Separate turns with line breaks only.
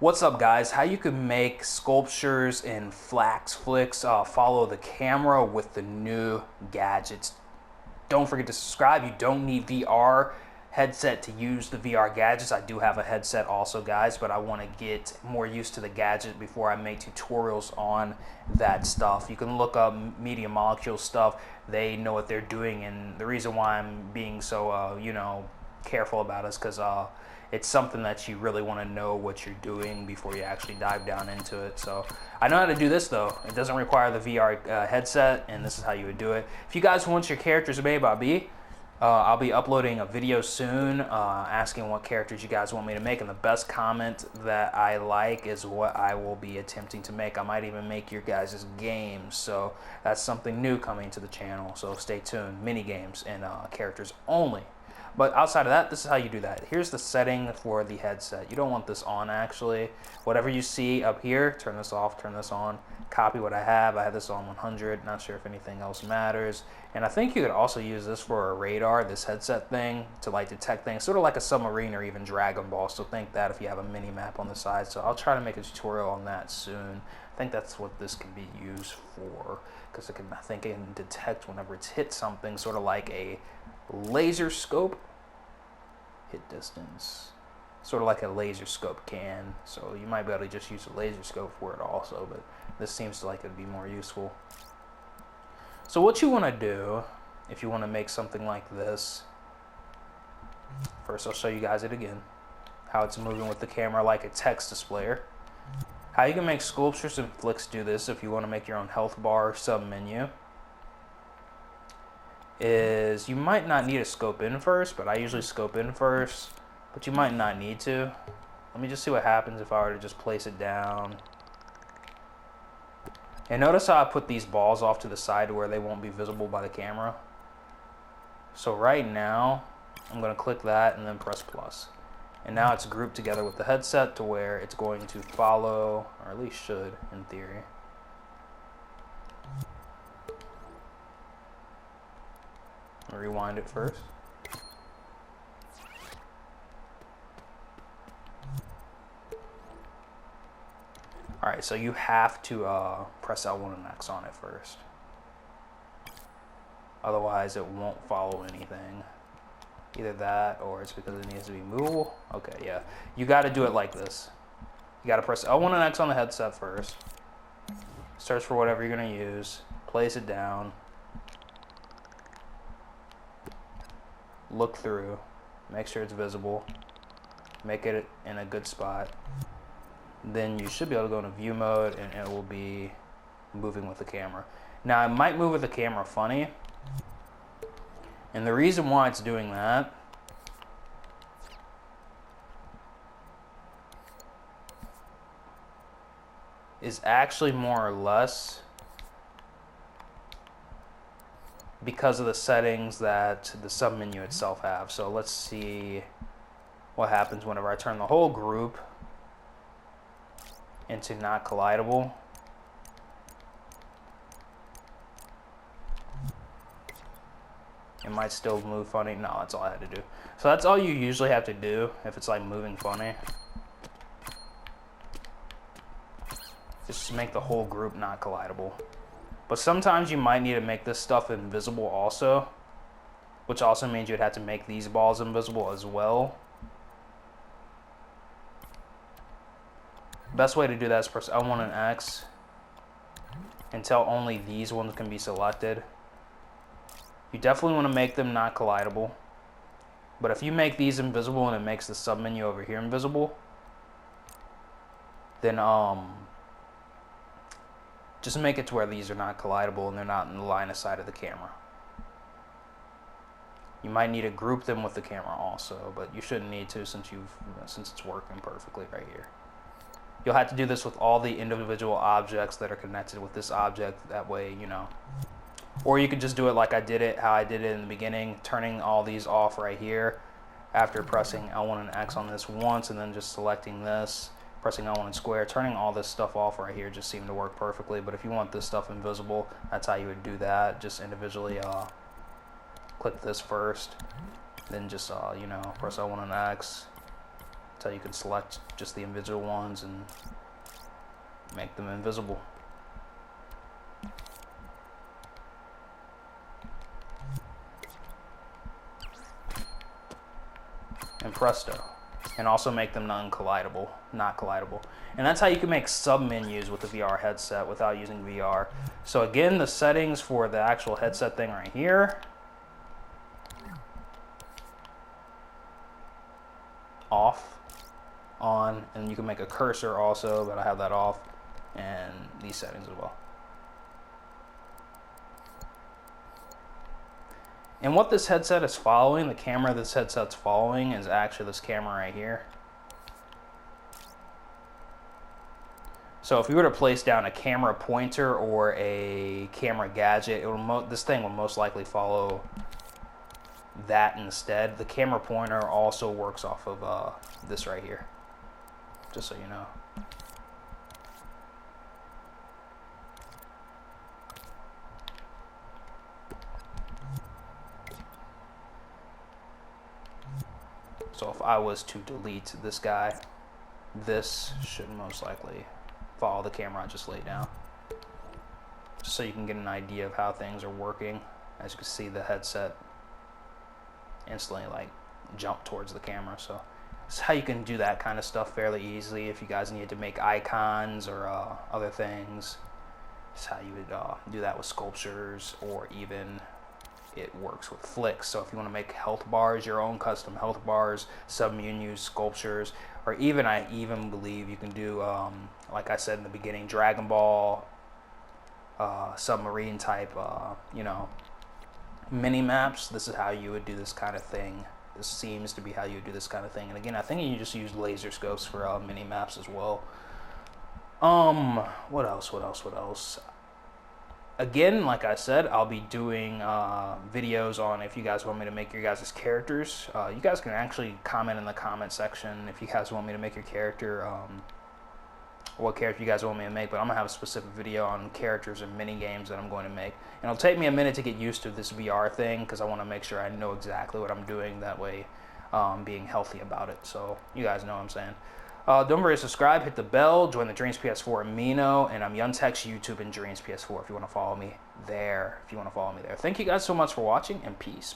What's up, guys? How you can make sculptures in Flax Flicks follow the camera with the new gadgets. Don't forget to subscribe. You don't need VR headset to use the VR gadgets. I do have a headset also, guys, but I want to get more used to the gadget before I make tutorials on that stuff. You can look up Media Molecule stuff. They know what they're doing, and the reason why I'm being so careful about it is because it's something that you really want to know what you're doing before you actually dive down into it. So I know how to do this though. It doesn't require the VR headset, and this is how you would do it. If you guys want your characters made by me, I'll be uploading a video soon asking what characters you guys want me to make, and the best comment that I like is what I will be attempting to make. I might even make your guys' games, so that's something new coming to the channel, so stay tuned. Mini games and characters only. But outside of that, this is how you do that. Here's the setting for the headset. You don't want this on, actually. Whatever you see up here, turn this off, turn this on. Copy what I have. I have this on 100. Not sure if anything else matters. And I think you could also use this for a radar, this headset thing, to like detect things, sort of like a submarine or even Dragon Ball. So think that if you have a mini map on the side. So I'll try to make a tutorial on that soon. I think that's what this can be used for, because I think it can detect whenever it's hit something, sort of like a laser scope. Hit distance, sort of like a laser scope can. So you might be able to just use a laser scope for it also, but this seems like it'd be more useful. So what you want to do if you want to make something like this, first I'll show you guys it again, how it's moving with the camera like a text displayer. How you can make sculptures and flicks do this if you want to make your own health bar sub menu is you might not need to scope in first, but I usually scope in first, but you might not need to. Let me just see what happens if I were to just place it down. And notice how I put these balls off to the side to where they won't be visible by the camera. So right now, I'm going to click that and then press plus. And now it's grouped together with the headset to where it's going to follow, or at least should in theory. Rewind it first. Alright, so you have to press L1 and X on it first. Otherwise it won't follow anything. Either that or it's because it needs to be movable. Okay, yeah. You got to do it like this. You got to press L1 and X on the headset first. Search for whatever you're going to use. Place it down. Look through, make sure it's visible, make it in a good spot. Then you should be able to go into view mode and it will be moving with the camera. Now it might move with the camera funny, and the reason why it's doing that is actually more or less because of the settings that the submenu itself have. So let's see what happens whenever I turn the whole group into not collidable. It might still move funny. No, that's all I had to do. So that's all you usually have to do if it's like moving funny. Just make the whole group not collidable. But sometimes you might need to make this stuff invisible also, which also means you'd have to make these balls invisible as well. Best way to do that is press L1 and X until only these ones can be selected. You definitely want to make them not collidable. But if you make these invisible and it makes the submenu over here invisible, then just make it to where these are not collidable and they're not in the line of sight of the camera. You might need to group them with the camera also, but you shouldn't need to since it's working perfectly right here. You'll have to do this with all the individual objects that are connected with this object. That way, you know. Or you could just do it like how I did it in the beginning, turning all these off right here after pressing L1 and X on this once and then just selecting this. Pressing L1 and square, turning all this stuff off right here just seemed to work perfectly. But if you want this stuff invisible, that's how you would do that. Just individually click this first, then just press L1 and X, So you can select just the invisible ones and make them invisible. And presto. And also make them not collidable. And that's how you can make sub-menus with the VR headset without using VR. So again, the settings for the actual headset thing right here. Off, on, and you can make a cursor also, but I have that off, and these settings as well. And what this headset is following, the camera this headset's following, is actually this camera right here. So if we were to place down a camera pointer or a camera gadget, this thing will most likely follow that instead. The camera pointer also works off of this right here, just so you know. So if I was to delete this guy, this should most likely follow the camera I just laid down. Just so you can get an idea of how things are working. As you can see, the headset instantly like jump towards the camera. So it's how you can do that kind of stuff fairly easily if you guys need to make icons or other things. It's how you would do that with sculptures, or even it works with flicks. So if you want to make health bars, your own custom health bars, sub-menus, sculptures, or even I even believe you can do, like I said in the beginning, Dragon Ball, submarine type, you know, mini maps. This is how you would do this kind of thing. This seems to be how you would do this kind of thing. And again, I think you just use laser scopes for mini maps as well. What else? Again, like I said, I'll be doing videos on if you guys want me to make your guys' characters. You guys can actually comment in the comment section if you guys want me to make your character, what character you guys want me to make. But I'm going to have a specific video on characters and mini games that I'm going to make. And it'll take me a minute to get used to this VR thing, because I want to make sure I know exactly what I'm doing. That way, being healthy about it. So you guys know what I'm saying. Don't forget to subscribe, hit the bell, join the Dreams Ps4 Amino, and I'm Yuntek's YouTube and Dreams Ps4 if you want to follow me there. Thank you guys so much for watching, and peace.